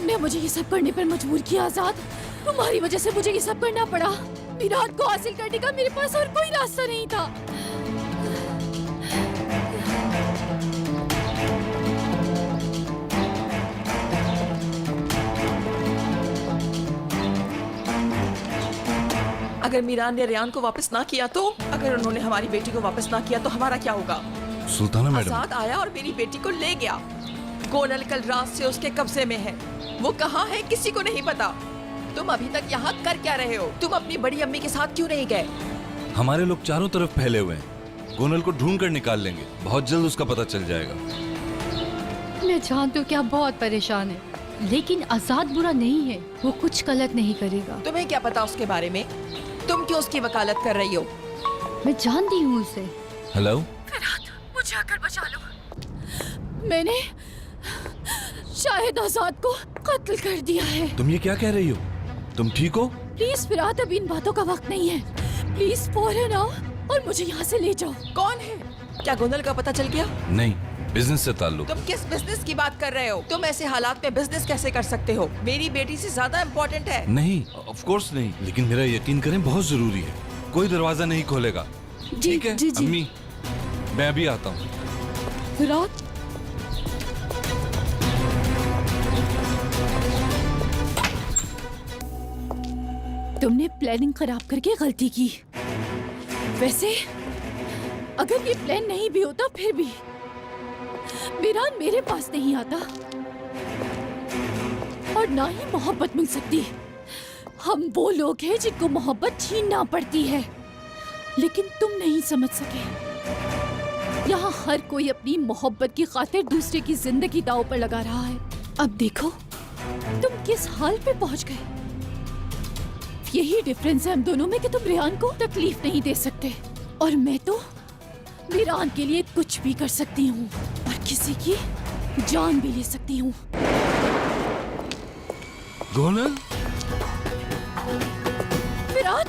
तुमने मुझे ये सब करने पर मजबूर किया आजाद। तुम्हारी वजह से मुझे ये सब करना पड़ा। विराट को हासिल करने का मेरे पास और कोई रास्ता नहीं था। अगर मीरान ने रेयान को वापस ना किया तो, अगर उन्होंने हमारी बेटी को वापस ना किया तो हमारा क्या होगा? सुल्ताना मैडम, आजाद आया और मेरी बेटी को ले गया। गोनल कल रात से उसके कब्जे में है। वो कहाँ है किसी को नहीं पता। तुम अभी तक यहाँ कर क्या रहे हो? तुम अपनी बड़ी अम्मी के साथ क्यों नहीं गए? हमारे लोग चारों तरफ फैले हुए हैं। गोनल को ढूंढ कर निकाल लेंगे। बहुत जल्द उसका पता चल जाएगा। मैं जानती हूँ कि आप बहुत परेशान हैं, लेकिन आजाद बुरा नहीं है। वो कुछ गलत नहीं करेगा। तुम्हें क्या पता उसके बारे में? तुम क्यों उसकी वकालत कर रही हो? मैं जानती हूँ उसे। हेलो, फिरात, मुझे आकर बचा लो। मैंने शायद आजाद को कत्ल कर दिया है। तुम ये क्या कह रही हो? तुम ठीक हो? प्लीज फिरात, अभी इन बातों का वक्त नहीं है। प्लीज फौरन आओ और मुझे यहाँ से ले जाओ। कौन है? क्या गोनल का पता चल गया? नहीं, बिजनेस से ताल्लुक। तुम किस बिजनेस की बात कर रहे हो? तुम ऐसे हालात में बिजनेस कैसे कर सकते हो? मेरी बेटी से ज्यादा इम्पोर्टेंट है। नहीं, ऑफ कोर्स नहीं, लेकिन मेरा यकीन करें बहुत जरूरी है। कोई दरवाजा नहीं खोलेगा। ठीक है जी, जी। अम्मी, मैं अभी आता हूँ। फिरात, तुमने प्लानिंग खराब करके गलती की। वैसे अगर ये प्लान नहीं भी होता फिर भी मीरान मेरे पास नहीं आता और ना ही मोहब्बत मिल सकती। हम वो लोग हैं जिनको मोहब्बत छीनना पड़ती है, लेकिन तुम नहीं समझ सके। यहाँ हर कोई अपनी मोहब्बत की खातिर दूसरे की जिंदगी दांव पर लगा रहा है। अब देखो तुम किस हाल पे पहुँच गए। यही डिफरेंस है हम दोनों में कि तुम रेहान को तकलीफ नहीं दे सकते और मैं तो मीरान के लिए कुछ भी कर सकती हूँ और किसी की जान भी ले सकती हूँ। गोनल, फिरात,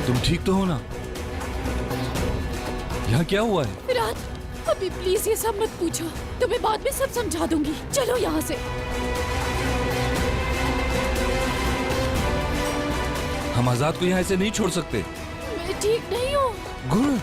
तुम ठीक तो हो ना? यहाँ क्या हुआ है? फिरात, अभी प्लीज ये सब मत पूछो। तुम्हें बाद में सब समझा दूंगी। चलो यहाँ से। हम आजाद को यहाँ ऐसे नहीं छोड़ सकते। मैं ठीक नहीं हूँ। गोनल,